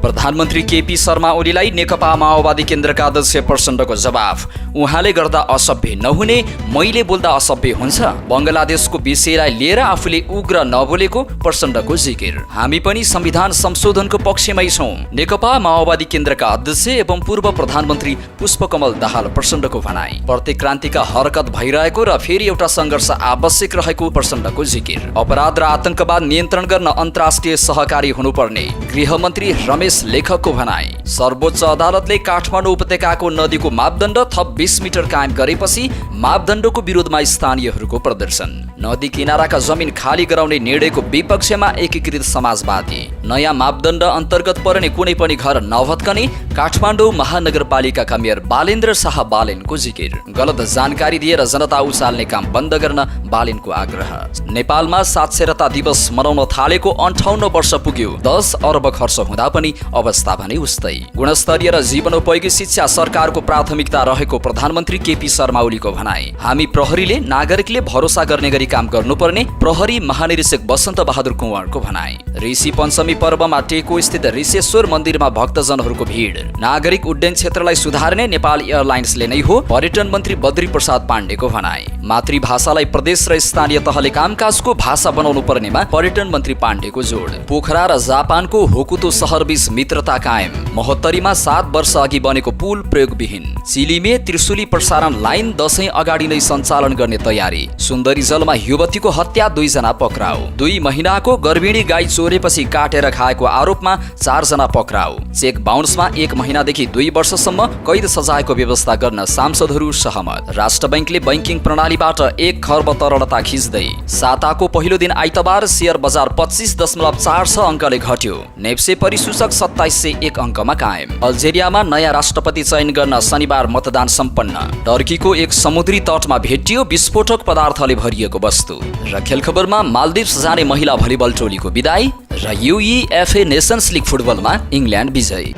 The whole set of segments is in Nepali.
प्रधानमन्त्री केपी शर्मा ओलीलाई नेकपा माओवादी केन्द्रका अध्यक्ष प्रचण्डको जवाफ। उहाँले गर्दा असभ्य नहुने, मैले बोल्दा असभ्य हुन्छ। बङ्गलादेशको विषयलाई लिएर आफूले उग्र नबोलेको प्रचण्डको जिकिर। हामी पनि संविधान संशोधनको पक्षमै छौँ। नेकपा माओवादी केन्द्रका अध्यक्ष एवं पूर्व प्रधानमन्त्री पुष्पकमल दाहाल प्रचण्डको भनाई। प्रतिक्रान्तिका हरकत भइरहेको र फेरि एउटा सङ्घर्ष आवश्यक रहेको प्रचण्डको जिकिर। अपराध र आतंकवाद नियन्त्रण गर्न अन्तर्राष्ट्रिय सहकारी हुनुपर्ने गृहमन्त्री रमेश लेखकको भनाई। सर्वोच्च अदालतले काठमाडौँ उपत्यकाको नदीको मापदण्ड थप 20 मिटर कायम गरेपछि मापदण्डको विरोधमा स्थानीयहरूको प्रदर्शन। नदी किनाराका जमिन खाली गराउने निर्णयको विपक्षमा एकीकृत समाजवादी। नयाँ मापदण्ड अन्तर्गत पर्ने कुनै पनि घर नभत्कने काठमाडौँ महानगरपालिकाका मेयर बालेन्द्र शाह बालेनको जिकिर। गलत जानकारी दिएर जनता उचाल्ने काम बन्द गर्न बालेनको आग्रह। नेपालमा साक्षरता दिवस मनाउन थालेको 58 वर्ष पुग्यो। 10 अर्ब खर्च हुँदा पनि अवस्था भने उस्तै। गुणस्तरीय र जीवनोपयोगी शिक्षा सरकारको प्राथमिकता रहेको प्रधानमन्त्री केपी शर्मा ओलीको भनाई। हामी प्रहरीले नागरिकले भरोसा गर्ने गरी काम गर्नुपर्ने प्रहरी महानिरीक्षक वसन्त बहादुर कुँवरको भनाई। ऋषि पञ्चमी पर्वमा टेको स्थित ऋषेश्वर मन्दिरमा भक्तजनहरूको भिड। नागरिक उड्डयन क्षेत्रलाई सुधार्ने नेपाल एयरलाइन्सले नै हो, पर्यटन मन्त्री बद्री प्रसाद पाण्डेको भनाई। मातृभाषालाई प्रदेश र स्थानीय तहले कामकाजको भाषा बनाउनु पर्नेमा पर्यटन मन्त्री पाण्डेको जोड। पोखरा र जापानको होकुतो सहरबीच मित्रता कायम। महोत्तरीमा 7 वर्ष अघि बनेको पुल प्रयोगविहीन। चिलीमे त्रिशुली प्रसारण लाइन दशैं अगाडि नै सञ्चालन गर्ने तयारी। सुन्दरी जलमा युवतीको हत्या, 2 जना पक्राउ। 2 महिनाको गर्भिणी गाई चोरेपछि काटेर खाएको आरोपमा 4 जना पक्राउ। चेक बााउन्समा 1 महिनादेखि 2 वर्षसम्म कैद सजायको व्यवस्था गर्न सांसदहरू सहमत। राष्ट्र बैंकले बैंकिङ प्रणालीबाट 1 खर्ब तरलता खिच्दै। साताको पहिलो दिन आइतबार शेयर बजार 25.46 अङ्कले घट्यो। नेप्से परिसूचक 2701 अङ्कमा कायम। अल्जेरियामा नयाँ राष्ट्रपति चयन गर्न शनिबार मतदान सम्पन्न। टर्कीको एक समुद्री तटमा भेटियो विस्फोटक पदार्थले भरिएको वस्तु। र खेल खबरमा मालदिप्स जाने महिला भलिबल टोलीको बिदाई र UEFA नेसन्स लिग फुटबलमा इङ्ल्यान्ड विजयी।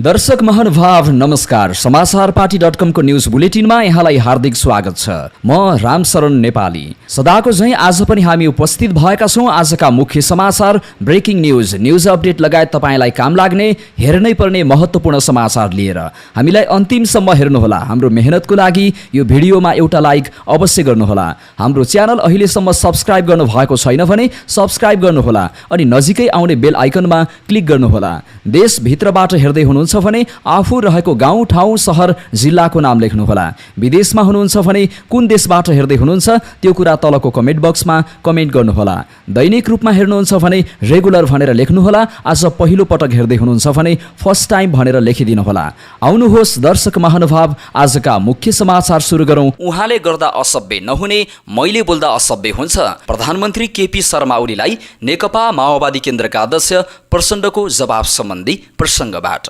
दर्शक महानुभाव नमस्कार। समाचारपाटी.com को न्यूज बुलेटिनमा यहाँलाई हार्दिक स्वागत छ। म रामशरण नेपाली। सदाको झैं आज पनि हामी उपस्थित भएका छौं आजका मुख्य समाचार, ब्रेकिङ न्यूज अपडेट लगायत तपाईलाई काम लाग्ने, हेर्नै पर्ने महत्त्वपूर्ण समाचार लिएर। हामीलाई अन्तिमसम्म हेर्नुहोला। हाम्रो मेहनतको लागि यो भिडियोमा एउटा लाइक अवश्य गर्नुहोला। हाम्रो च्यानल अहिलेसम्म सब्स्क्राइब गर्नु भएको छैन भने सब्स्क्राइब गर्नुहोला अनि नजिकै आउने बेल आइकनमा क्लिक गर्नुहोला। देशभित्रबाट हेर्दै हुनुहुन्छ भने आफू रहेको गाउँ ठाउँ सहर जिल्लाको नाम लेख्नुहोला। विदेशमा हुनुहुन्छ भने कुन देशबाट हेर्दै हुनुहुन्छ त्यो कुरा तलको कमेन्ट बक्समा कमेन्ट गर्नुहोला। दैनिक रूपमा हेर्नुहुन्छ भने रेगुलर भनेर लेख्नुहोला। आज पहिलो पटक हेर्दै हुनुहुन्छ भने फर्स्ट टाइम भनेर लेखिदिनुहोला। आउनुहोस् दर्शक महानुभाव, आजका मुख्य समाचार सुरु गरौँ। उहाँले गर्दा असभ्य नहुने, मैले बोल्दा असभ्य हुन्छ। प्रधानमन्त्री केपी शर्मा ओलीलाई नेकपा माओवादी केन्द्रका अध्यक्ष प्रचण्डको जवाफ सम्बन्धी प्रसङ्गबाट।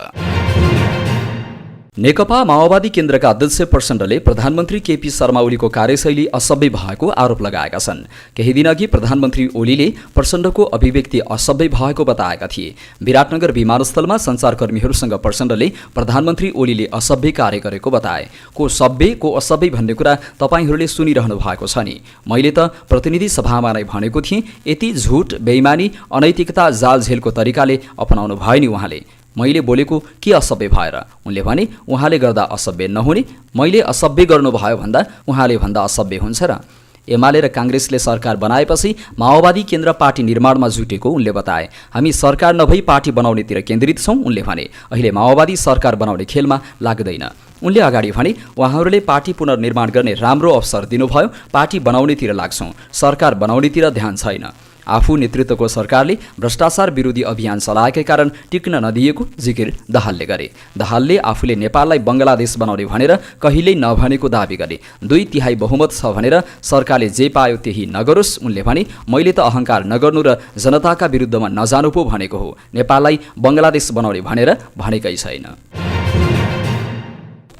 नेकपा माओवादी केन्द्रका अध्यक्ष प्रचण्डले प्रधानमन्त्री केपी शर्मा ओलीको कार्यशैली असभ्य भएको आरोप लगाएका छन्। केही दिनअघि प्रधानमन्त्री ओलीले प्रचण्डको अभिव्यक्ति असभ्य भएको बताएका थिए। विराटनगर विमानस्थलमा सञ्चारकर्मीहरूसँग प्रचण्डले प्रधानमन्त्री ओलीले असभ्य कार्य गरेको बताए। को सभ्य को असभ्य भन्ने कुरा तपाईहरूले सुनिरहनु भएको छ नि। मैले त प्रतिनिधि सभामा नै भनेको थिएँ, यति झुट, बेइमानी, अनैतिकता, जालझेलको तरिकाले अपनाउनु भयो नि उहाँले। मैले बोलेको के असभ्य भएर? उनले भने उहाँले गर्दा असभ्य नहुने, मैले असभ्य गर्नुभयो भन्दा उहाँले भन्दा असभ्य हुन्छ र? एमाले र काङ्ग्रेसले सरकार बनाएपछि माओवादी केन्द्र पार्टी निर्माणमा जुटेको उनले बताए। हामी सरकार नभई पार्टी बनाउनेतिर केन्द्रित छौँ उनले भने। अहिले माओवादी सरकार बनाउने खेलमा लाग्दैन। उनले अगाडि भने उहाँहरूले पार्टी पुनर्निर्माण गर्ने राम्रो अवसर दिनुभयो, पार्टी बनाउनेतिर लाग्छौँ, सरकार बनाउनेतिर ध्यान छैन। आफू नेतृत्वको सरकारले भ्रष्टाचार विरोधी अभियान चलाएकै कारण टिक्न नदिएको जिकिर दाहालले गरे। दाहालले आफूले नेपाललाई बङ्गलादेश बनाउने भनेर कहिल्यै नभनेको दाबी गरे। 2/3 बहुमत छ भनेर सरकारले जे पायो त्यही नगरोस् उनले भने। मैले त अहङ्कार नगर्नु र जनताका विरुद्धमा नजानु पो भनेको हो। नेपाललाई बङ्गलादेश बनाउने भनेर भनेकै छैन।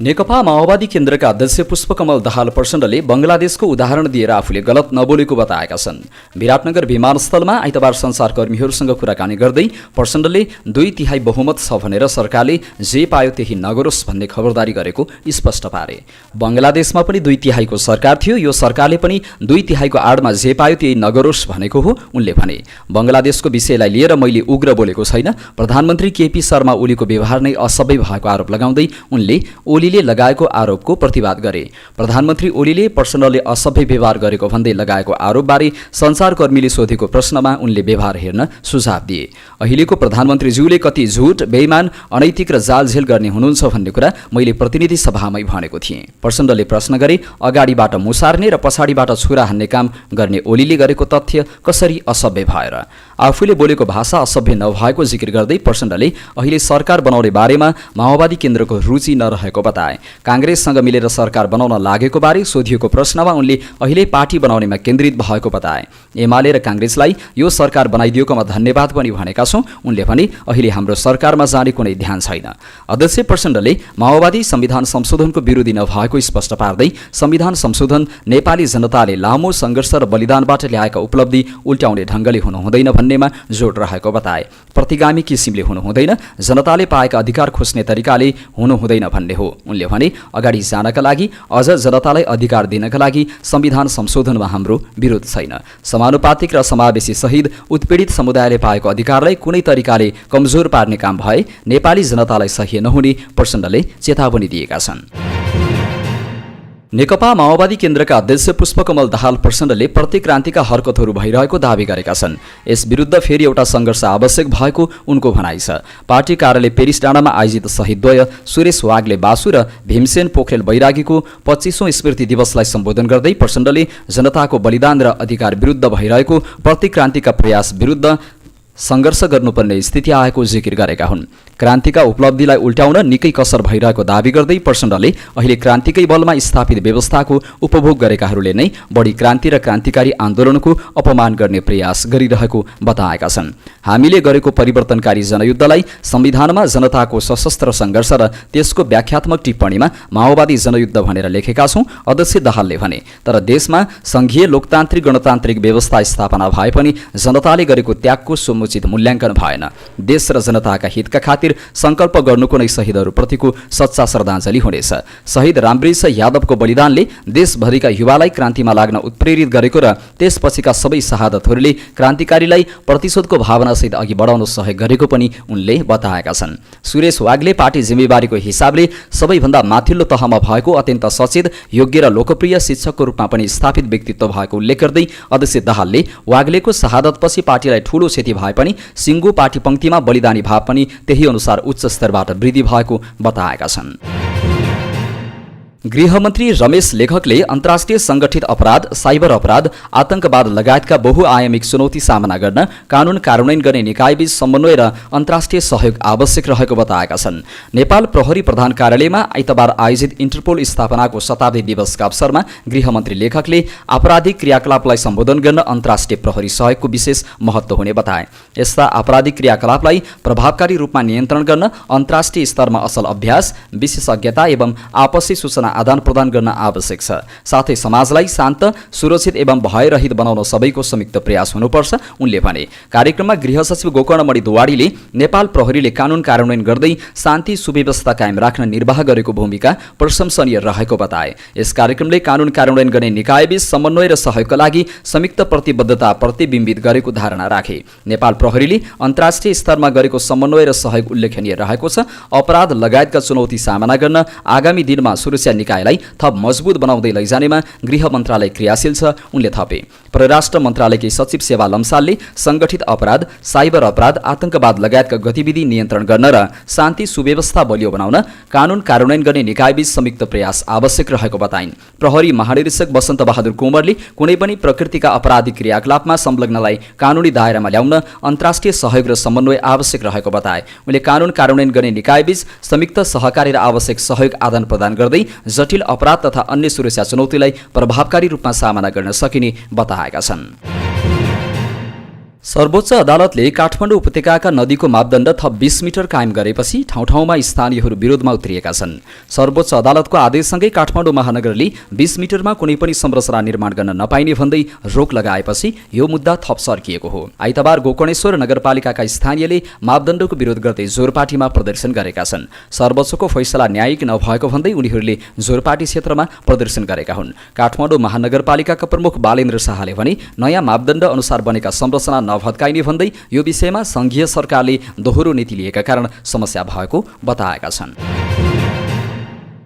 नेकपा माओवादी केन्द्रका अध्यक्ष पुष्पकमल दाहाल प्रचण्डले बंगलादेशको उदाहरण दिएर आफूले गलत नबोलेको बताएका छन्। विराटनगर विमानस्थलमा आइतबार सञ्चारकर्मीहरूसँग कुराकानी गर्दै प्रचण्डले 2/3 बहुमत छ भनेर सरकारले जे पायो त्यही नगरोस् भन्ने खबरदारी गरेको स्पष्ट पारे। बंगलादेशमा पनि 2/3 को सरकार थियो, यो सरकारले पनि 2/3 को आडमा जे पायो त्यही नगरोस् भनेको हो उनले भने। बंगलादेशको विषयलाई लिएर मैले उग्र बोलेको छैन। प्रधानमन्त्री केपी शर्मा ओलीको व्यवहार नै असभ्य भएको आरोप लगाउँदै उनले ओलीले लगाएको आरोपको प्रतिवाद गरे। प्रधानमन्त्री ओलीले प्रचण्डले असभ्य व्यवहार गरेको भन्दै लगाएको आरोपबारे सञ्चारकर्मीले सोधेको प्रश्नमा उनले व्यवहार हेर्न सुझाव दिए। अहिलेको प्रधानमन्त्रीज्यूले कति झुट, बेइमान, अनैतिक र जालझेल गर्ने हुनुहुन्छ भन्ने कुरा मैले प्रतिनिधि सभामै भनेको थिएँ। प्रचण्डले प्रश्न गरे, अगाडिबाट मुसार्ने र पछाडिबाट छुरा हान्ने काम गर्ने ओलीले गरेको तथ्य कसरी असभ्य भएर? आफूले बोलेको भाषा असभ्य नभएको जिकिर गर्दै प्रचण्डले अहिले सरकार बनाउने बारेमा माओवादी केन्द्रको रुचि नरहेको बताए। कांग्रेससँग मिलेर सरकार बनाउन लागेको बारे सोधिएको प्रश्नमा उनले अहिले पार्टी बनाउनेमा केन्द्रित भएको बताए। एमाले र कांग्रेसलाई यो सरकार बनाइदिएकोमा धन्यवाद पनि भनेका छौं। उनले भने अहिले हाम्रो सरकारमा जाने कुनै ध्यान छैन। अध्यक्ष प्रचण्डले माओवादी संविधान संशोधनको विरोधी नभएको स्पष्ट पार्दै संविधान संशोधन नेपाली जनताले लामो संघर्ष र बलिदानबाट ल्याएका उपलब्धि उल्ट्याउने ढंगले हुनु हुँदैन भन्नेमा जोड रहेको बताए। प्रतिगामी किसिमले हुनु हुँदैन, जनताले पाएका अधिकार खोज्ने तरिकाले हुनु हुँदैन भन्ने हो। उनले भने अगाडि जानका लागि, अझ जनतालाई अधिकार दिनका लागि संविधान संशोधनमा हाम्रो विरोध छैन। समानुपातिक र समावेशी सहित उत्पीडित समुदायले पाएको अधिकारलाई कुनै तरिकाले कमजोर पार्ने काम भए नेपाली जनतालाई सह्य नहुने प्रचण्डले चेतावनी दिएका छन्। नेकपा माओवादी केन्द्रका अध्यक्ष पुष्पकमल दाहाल प्रचण्डले प्रतिक्रान्तिका हरकतहरू भइरहेको दावी गरेका छन्। यस विरुद्ध फेरि एउटा सङ्घर्ष आवश्यक भएको उनको भनाइ छ। पार्टी कार्यालय पेरिस डाँडामा आयोजित शहीदद्वय सुरेश वाग्ले बासु र भीमसेन पोखरेल बैरागीको 25औं स्मृति दिवसलाई सम्बोधन गर्दै प्रचण्डले जनताको बलिदान र अधिकार विरुद्ध भइरहेको प्रतिक्रान्तिका प्रयास विरुद्ध सङ्घर्ष गर्नुपर्ने स्थिति आएको जिकिर गरेका हुन्। क्रान्तिका उपलब्धिलाई उल्ट्याउन निकै कसर भइरहेको दावी गर्दै प्रचण्डले अहिले क्रान्तिकै बलमा स्थापित व्यवस्थाको उपभोग गरेकाहरूले नै बढी क्रान्ति र क्रान्तिकारी आन्दोलनको अपमान गर्ने प्रयास गरिरहेको बताएका छन्। हामीले गरेको परिवर्तनकारी जनयुद्धलाई संविधानमा जनताको सशस्त्र सङ्घर्ष र त्यसको व्याख्यात्मक टिप्पणीमा माओवादी जनयुद्ध भनेर लेखेका छौं, अध्यक्ष दाहालले भने। तर देशमा संघीय लोकतान्त्रिक गणतान्त्रिक व्यवस्था स्थापना भए पनि जनताले गरेको त्यागको समुचित मूल्याङ्कन भएन। देश र जनताका हितका खातिर संकल्प गर्नुको नै शहीदहरूप्रतिको सच्चा श्रद्धाञ्जली हुनेछ। शहीद रामवृक्ष यादवको बलिदानले देशभरिका युवालाई क्रान्तिमा लाग्न उत्प्रेरित गरेको र त्यसपछिका सबै शहादतहरूले क्रान्तिकारीलाई प्रतिशोधको भावनासहित अघि बढाउन सहयोग गरेको पनि उनले बताएका छन्। सुरेश वाग्ले पार्टी जिम्मेवारीको हिसाबले सबैभन्दा माथिल्लो तहमा भएको अत्यन्त सचेत, योग्य र लोकप्रिय शिक्षकको रूपमा पनि स्थापित व्यक्तित्व भएको उल्लेख गर्दै अध्यक्ष दाहालले वाग्लेको शहादतपछि पार्टीलाई ठूलो क्षति भए पनि सिङ्गो पार्टी पंक्तिमा बलिदानी भाव पनि त्यही अनुसार उच्च स्तरबाट वृद्धि भएको बताएका छन्। गृहमन्त्री रमेश लेखकले अन्तर्राष्ट्रिय संगठित अपराध, साइबर अपराध, आतंकवाद लगायतका बहुआयामिक चुनौती सामना गर्न कानून कार्यान्वयन गर्ने निकायबीच समन्वय र अन्तर्राष्ट्रिय सहयोग आवश्यक रहेको बताएका छन्। नेपाल प्रहरी प्रधान कार्यालयमा आइतबार आयोजित इन्टरपोल स्थापनाको शताब्दी दिवसका अवसरमा गृहमन्त्री लेखकले आपराधिक क्रियाकलापलाई सम्बोधन गर्न अन्तर्राष्ट्रिय प्रहरी सहयोगको विशेष महत्त्व हुने बताए। यस्ता आपराधिक क्रियाकलापलाई प्रभावकारी रूपमा नियन्त्रण गर्न अन्तर्राष्ट्रिय स्तरमा असल अभ्यास, विशेषज्ञता एवं आपसी सूचना आदान प्रदान गर्न आवश्यक छ। साथै समाजलाई शान्त, सुरक्षित एवं भयरहित बनाउन सबैको संयुक्त प्रयास हुनुपर्छ उनले भने। कार्यक्रममा गृह सचिव गोकर्णमणि दुवाडीले नेपाल प्रहरीले कानून कार्यान्वयन गर्दै शान्ति सुव्यवस्था कायम राख्न निर्वाह गरेको भूमिका प्रशंसनीय रहेको बताए। यस कार्यक्रमले कानून कार्यान्वयन गर्ने निकायबीच समन्वय र सहयोगका लागि संयुक्त प्रतिबद्धता प्रतिबिम्बित गरेको धारणा राखे। नेपाल प्रहरीले अन्तर्राष्ट्रिय स्तरमा गरेको समन्वय र सहयोग उल्लेखनीय रहेको छ। अपराध लगायतका चुनौती सामना गर्न आगामी दिनमा सुरक्षा निकायलाई थप मजबुत बनाउँदै लैजानेमा गृह मन्त्रालय क्रियाशील छ उनले थपे। परराष्ट्र मन्त्रालयकी सचिव सेवा लम्सालले संगठित अपराध, साइबर अपराध, आतंकवाद लगायतका गतिविधि नियन्त्रण गर्न र शान्ति सुव्यवस्था बलियो बनाउन कानून कार्यान्वयन गर्ने निकायबीच संयुक्त प्रयास आवश्यक रहेको बताइन्। प्रहरी महानिरीक्षक वसन्त बहादुर कुँवरले कुनै पनि प्रकृतिका आपराधिक क्रियाकलापमा संलग्नलाई कानूनी दायरामा ल्याउन अन्तर्राष्ट्रिय सहयोग र समन्वय आवश्यक रहेको बताए। उनले कानून कार्यान्वयन गर्ने निकायबीच संयुक्त सहकारी र आवश्यक सहयोग आदान प्रदान गर्दै जटिल अपराध तथा अन्य सुरक्षा चुनौतीलाई प्रभावकारी रूपमा सामना गर्न सकिने बताएका छन्। सर्वोच्च अदालतले काठमाडौँ उपत्यकाका नदीको मापदण्ड थप 20 मिटर कायम गरेपछि ठाउँ ठाउँमा स्थानीयहरू विरोधमा उत्रिएका छन्। सर्वोच्च अदालतको आदेशसँगै काठमाडौँ महानगरले 20 मिटरमा कुनै पनि संरचना निर्माण गर्न नपाइने भन्दै रोक लगाएपछि यो मुद्दा थप सर्किएको हो। आइतबार गोकर्णेश्वर नगरपालिकाका स्थानीयले मापदण्डको विरोध गर्दै जोरपाटीमा प्रदर्शन गरेका छन्। सर्वोच्चको फैसला न्यायिक नभएको भन्दै उनीहरूले जोरपाटी क्षेत्रमा प्रदर्शन गरेका हुन्। काठमाडौँ महानगरपालिकाका प्रमुख बालेन्द्र शाहले भने नयाँ मापदण्ड अनुसार बनेका संरचना भत्काइने भन्दै यो विषयमा संघीय सरकारले दोहोरो नीति लिएका कारण समस्या भएको बताएका छन्।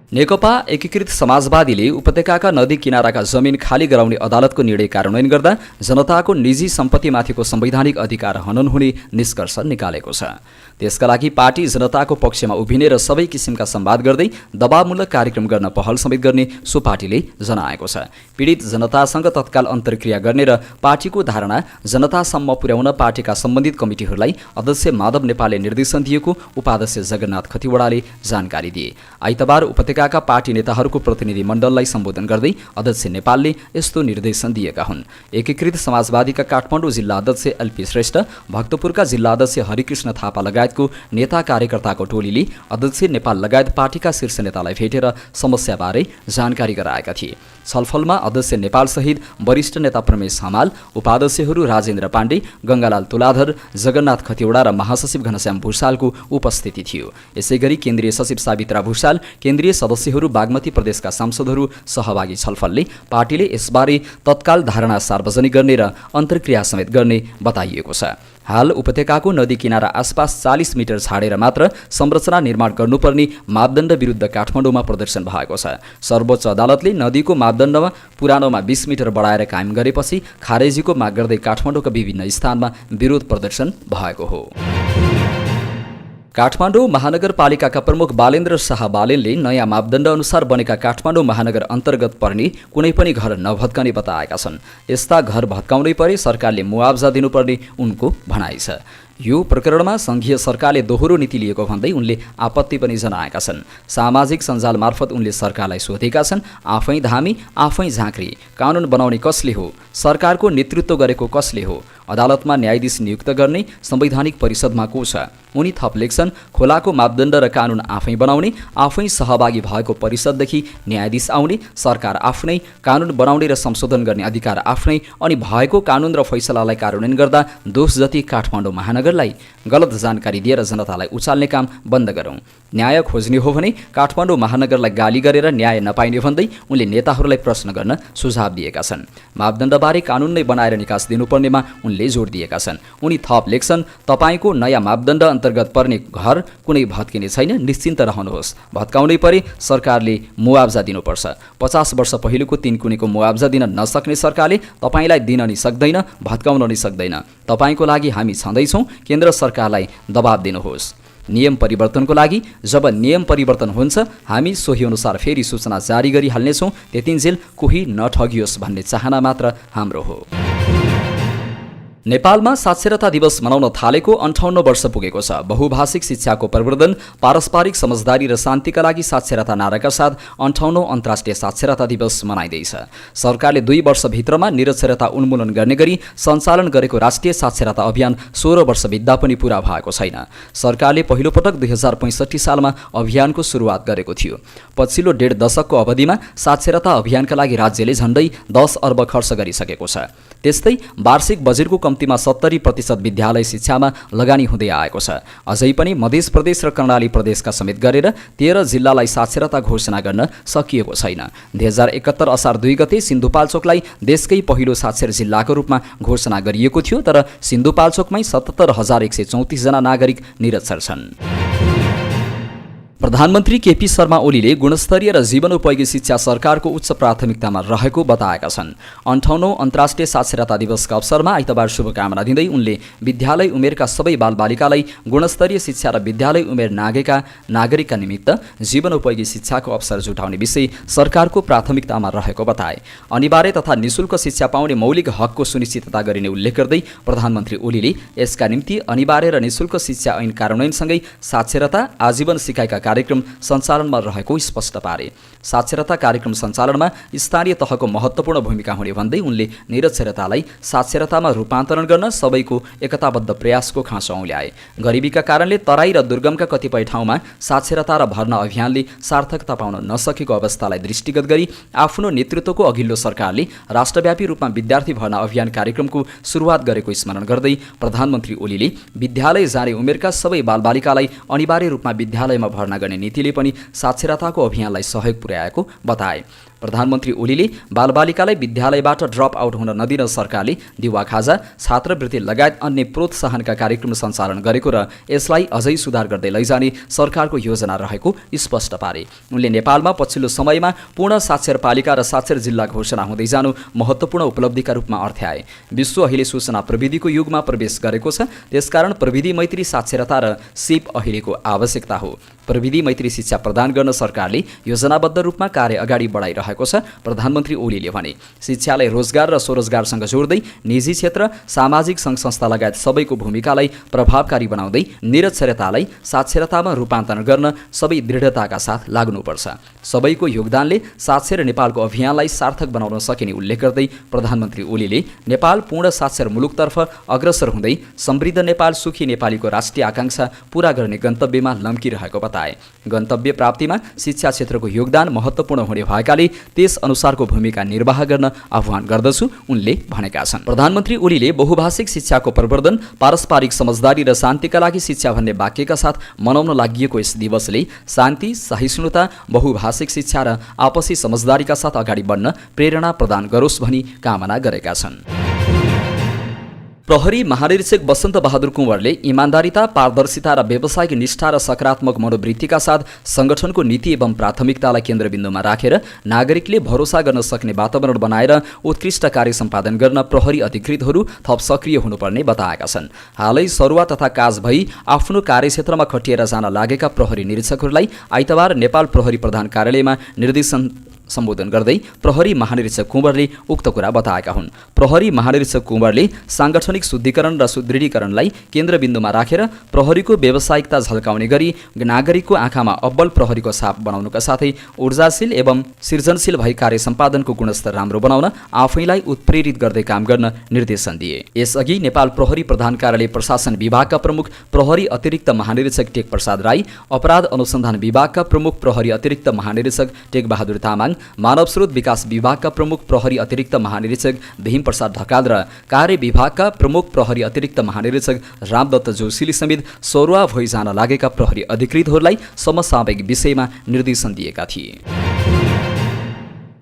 नेकपा एकीकृत समाजवादीले उपत्यकाका नदी किनाराका जमिन खाली गराउने अदालतको निर्णय कार्यान्वयन गर्दा जनताको निजी सम्पत्तिमाथिको संवैधानिक अधिकार हनन हुने निष्कर्ष निकालेको छ। त्यसका लागि पार्टी जनताको पक्षमा उभिने र सबै किसिमका संवाद गर्दै दबावमूलक कार्यक्रम गर्न पहल समेत गर्ने सो पार्टीले जनाएको छ। पीडित जनतासँग तत्काल अन्तर्क्रिया गर्ने र पार्टीको धारणा जनतासम्म पुर्याउन पार्टीका सम्बन्धित कमिटीहरूलाई अध्यक्ष माधव नेपालले निर्देशन दिएको उपाध्यक्ष जगन्नाथ खतिवडाले जानकारी दिए। आइतबार उपत्यकाका पार्टी नेताहरूको प्रतिनिधि मण्डललाई सम्बोधन गर्दै अध्यक्ष नेपालले यस्तो निर्देशन दिएका हुन्। एकीकृत समाजवादीका काठमाडौँ जिल्ला अध्यक्ष एलपी श्रेष्ठ, भक्तपुरका जिल्ला अध्यक्ष हरिकृष्ण थापा लगायतको नेता कार्यकर्ताको टोलीले अध्यक्ष नेपाल लगायत पार्टीका शीर्ष नेतालाई भेटेर समस्याबारे जानकारी गराएका थिए। छलफलमा अध्यक्ष नेपाल सहित वरिष्ठ नेता प्रमेश हमाल, उपाध्यक्षहरू राजेन्द्र पाण्डे, गंगालाल तुलाधर, जगन्नाथ खतिवडा र महासचिव घनश्याम भूषालको उपस्थिति थियो। यसैगरी केन्द्रीय सचिव सावित्रा भूषाल, केन्द्रीय सदस्यहरू, बागमती प्रदेशका सांसदहरू सहभागी छलफलले पार्टीले यसबारे तत्काल धारणा सार्वजनिक गर्ने र अन्तर्क्रिया समेत गर्ने बताइएको छ। हाल उपत्यकाको नदी किनारा आसपास 40 मिटर छाडेर मात्र संरचना निर्माण गर्नुपर्ने मापदण्ड विरुद्ध काठमाडौँमा प्रदर्शन भएको छ। सर्वोच्च अदालतले नदीको मापदण्डमा पुरानोमा 20 मिटर बढाएर कायम गरेपछि खारेजीको माग गर्दै काठमाडौँका विभिन्न स्थानमा विरोध प्रदर्शन भएको हो। काठमाडौँ महानगरपालिकाका प्रमुख बालेन्द्र शाह बालेनले नयाँ मापदण्ड अनुसार बनेका काठमाडौँ महानगर अन्तर्गत पर्ने कुनै पनि घर नभत्काउने बताएका छन्। यस्ता घर भत्काउनै परे सरकारले मुआवजा दिनुपर्ने उनको भनाइ छ। यो प्रकरणमा संघीय सरकारले दोहोरो नीति लिएको भन्दै उनले आपत्ति पनि जनाएका छन्। सामाजिक सञ्जाल मार्फत उनले सरकारलाई सोधेका छन्, आफै धामी आफै झाँक्री, कानुन बनाउने कसले हो, सरकारको नेतृत्व गरेको कसले हो, अदालतमा न्यायाधीश नियुक्त गर्ने संवैधानिक परिषदमा को छ। उनी थप लेख्छन्, खोलाको मापदण्ड र कानुन आफै बनाउने, आफै सहभागी भएको परिषददेखि न्यायाधीश आउने, सरकार आफ्नै, कानुन बनाउने र संशोधन गर्ने अधिकार आफ्नै, अनि भएको कानुन र फैसलालाई कार्यान्वयन गर्दा दोष जति काठमाडौँ महानगरलाई गलत जानकारी दिएर जनतालाई उचाल्ने काम बन्द गरौँ। न्याय खोज्ने हो भने काठमाडौँ महानगरलाई गाली गरेर न्याय नपाइने भन्दै उनले नेताहरूलाई प्रश्न गर्न सुझाव दिएका छन्। मापदण्डबारे कानुन नै बनाएर निकास दिनुपर्नेमा उनले जोड दिएका छन्। उनी थप लेख्छन्, तपाईको नयाँ मापदण्ड अन्तर्गत पर्ने घर कुनै भत्किने छैन, निश्चिन्त रहनुहोस्। भत्काउनै परे सरकारले मुआवजा दिनुपर्छ। 50 वर्ष पहिलेको 3 कुनेको मुआवजा दिन नसक्ने सरकारले तपाईलाई दिन नै सक्दैन, भत्काउन नै सक्दैन। तपाईको लागि हामी छँदैछौँ, केन्द्र सरकारलाई दबाब दिनुहोस्। नियम परिवर्तनको लागि जब नियम परिवर्तन हुन्छ हामी सोही अनुसार फेरि सूचना जारी गरिहाल्नेछौँ। त्यतिन्जेल कोही नठगियोस् भन्ने चाहना मात्र हाम्रो हो। नेपालमा साक्षरता दिवस मनाउन थालेको 58 वर्ष पुगेको छ। बहुभाषिक शिक्षाको प्रवर्धन, पारस्परिक समझदारी र शान्तिका लागि साक्षरता नाराका साथ 58औं अन्तर्राष्ट्रिय साक्षरता दिवस मनाइँदैछ। सरकारले 2 वर्षभित्रमा निरक्षरता उन्मूलन गर्ने गरी सञ्चालन गरेको राष्ट्रिय साक्षरता अभियान 16 वर्ष बित्दा पनि पूरा भएको छैन। सरकारले पहिलोपटक 2065 सालमा अभियानको सुरुवात गरेको थियो। पछिल्लो 1.5 दशकको अवधिमा साक्षरता अभियानका लागि राज्यले झण्डै 10 अर्ब खर्च गरिसकेको छ। त्यस्तै वार्षिक बजेटको कम्तीमा 70% विद्यालय शिक्षामा लगानी हुँदै आएको छ। अझै पनि मध्य प्रदेश र कर्णाली प्रदेशका समेत गरेर 13 जिल्लालाई साक्षरता घोषणा गर्न सकिएको छैन। 2071 असार 2 गते सिन्धुपाल्चोकलाई देशकै पहिलो साक्षर जिल्लाको रूपमा घोषणा गरिएको थियो, तर सिन्धुपाल्चोकमै 77,134 जना नागरिक निरक्षर छन्। प्रधानमन्त्री केपी शर्मा ओलीले गुणस्तरीय र जीवनोपयोगी शिक्षा सरकारको उच्च प्राथमिकतामा रहेको बताएका छन्। 58औं अन्तर्राष्ट्रिय साक्षरता दिवसका अवसरमा आइतबार शुभकामना दिँदै उनले विद्यालय उमेरका सबै बालबालिकालाई गुणस्तरीय शिक्षा र विद्यालय उमेर नागेका नागरिकका निमित्त जीवनोपयोगी शिक्षाको अवसर जुटाउने विषय सरकारको प्राथमिकतामा रहेको बताए। अनिवार्य तथा निशुल्क शिक्षा पाउने मौलिक हकको सुनिश्चितता गरिने उल्लेख गर्दै प्रधानमन्त्री ओलीले यसका निम्ति अनिवार्य र निशुल्क शिक्षा ऐन कार्यान्वयनसँगै साक्षरता, आजीवन सिकाइका कार्यक्रम सञ्चालनमा रहेको स्पष्ट पारे। साक्षरता कार्यक्रम सञ्चालनमा स्थानीय तहको महत्त्वपूर्ण भूमिका हुने भन्दै उनले निरक्षरतालाई साक्षरतामा रूपान्तरण गर्न सबैको एकताबद्ध प्रयासको खाँचो औल्याए। गरिबीका कारणले तराई र दुर्गमका कतिपय ठाउँमा साक्षरता र भर्ना अभियानले सार्थकता पाउन नसकेको अवस्थालाई दृष्टिगत गरी आफ्नो नेतृत्वको अघिल्लो सरकारले राष्ट्रव्यापी रूपमा विद्यार्थी भर्ना अभियान कार्यक्रमको सुरुवात गरेको स्मरण गर्दै प्रधानमन्त्री ओलीले विद्यालय जाने उमेरका सबै बालबालिकालाई अनिवार्य रूपमा विद्यालयमा भर्ना गर्ने नीतिले पनि साक्षरताको अभियानलाई सहयोग पुर्याएको बताए। प्रधानमन्त्री ओलीले बालबालिकालाई विद्यालयबाट ड्रप आउट हुन नदिन सरकारले दिवा खाजा, छात्रवृत्ति लगायत अन्य प्रोत्साहनका कार्यक्रम सञ्चालन गरेको र यसलाई अझै सुधार गर्दै लैजाने सरकारको योजना रहेको स्पष्ट पारे। उनले नेपालमा पछिल्लो समयमा पूर्ण साक्षर पालिका र साक्षर जिल्ला घोषणा हुँदै जानु महत्त्वपूर्ण उपलब्धिका रूपमा अर्थ्याए। विश्व अहिले सूचना प्रविधिको युगमा प्रवेश गरेको छ, त्यसकारण प्रविधि मैत्री साक्षरता र सिप अहिलेको आवश्यकता हो। प्रविधि मैत्री शिक्षा प्रदान गर्न सरकारले योजनाबद्ध रूपमा कार्य अगाडि बढाइरहेको छ। प्रधानमन्त्री ओलीले भने शिक्षालाई रोजगार र स्वरोजगारसँग जोड्दै निजी क्षेत्र, सामाजिक सङ्घ संस्था लगायत सबैको भूमिकालाई प्रभावकारी बनाउँदै निरक्षरतालाई साक्षरतामा रूपान्तरण गर्न सबै दृढताका साथ लाग्नुपर्छ। सबैको योगदानले साक्षर नेपालको अभियानलाई सार्थक बनाउन सकिने उल्लेख गर्दै प्रधानमन्त्री ओलीले नेपाल पूर्ण साक्षर मुलुकतर्फ अग्रसर हुँदै समृद्ध नेपाल, सुखी नेपालीको राष्ट्रिय आकांक्षा पूरा गर्ने गन्तव्यमा लम्किरहेको बताए। गन्तव्य प्राप्तिमा शिक्षा क्षेत्रको योगदान महत्त्वपूर्ण हुने भएकाले त्यस अनुसारको भूमिका निर्वाह गर्न आह्वान गर्दछु उनले भनेका छन्। प्रधानमन्त्री ओलीले बहुभाषिक शिक्षाको प्रवर्धन, पारस्परिक समझदारी र शान्तिका लागि शिक्षा भन्ने वाक्यका साथ मनाउन लागि यस दिवसले शान्ति, सहिष्णुता, बहुभाषिक शिक्षा र आपसी समझदारीका साथ अगाडि बढ्न प्रेरणा प्रदान गरोस् भनी कामना गरेका छन्। प्रहरी महानिरीक्षक वसन्त बहादुर कुँवरले इमान्दारिता, पारदर्शिता र व्यावसायिक निष्ठा र सकारात्मक मनोवृत्तिका साथ सङ्गठनको नीति एवं प्राथमिकतालाई केन्द्रबिन्दुमा राखेर नागरिकले भरोसा गर्न सक्ने वातावरण बनाएर उत्कृष्ट कार्य सम्पादन गर्न प्रहरी अधिकृतहरू थप सक्रिय हुनुपर्ने बताएका छन्। हालै सरुवा तथा काज भई आफ्नो कार्यक्षेत्रमा खटिएर जान लागेका प्रहरी निरीक्षकहरूलाई आइतबार नेपाल प्रहरी प्रधान कार्यालयमा निर्देशन सम्बोधन गर्दै प्रहरी महानिरीक्षक कुँवरले उक्त कुरा बताएका हुन्। प्रहरी महानिरीक्षक कुँवरले साङ्गठनिक शुद्धिकरण र सुदृढीकरणलाई केन्द्रबिन्दुमा राखेर प्रहरीको व्यावसायिकता झल्काउने गरी नागरिकको आँखामा अब्बल प्रहरीको छाप बनाउनुका साथै ऊर्जाशील एवं सृजनशील भई कार्य सम्पादनको गुणस्तर राम्रो बनाउन आफैलाई उत्प्रेरित गर्दै काम गर्न निर्देशन दिए। यसअघि नेपाल प्रहरी प्रधान कार्यालय प्रशासन विभागका प्रमुख प्रहरी अतिरिक्त महानिरीक्षक टेक प्रसाद राई, अपराध अनुसन्धान विभागका प्रमुख प्रहरी अतिरिक्त महानिरीक्षक टेक बहादुर तामाङ, मानव स्रोत विकास विभागका प्रमुख प्रहरी अतिरिक्त महानिरीक्षक भीम प्रसाद ढकाल र कार्य विभागका प्रमुख प्रहरी अतिरिक्त महानिरीक्षक रामदत्त जोशीले समेत सरुवा भई जान लागेका प्रहरी अधिकृतहरूलाई समसामयिक विषयमा निर्देशन दिएका थिए।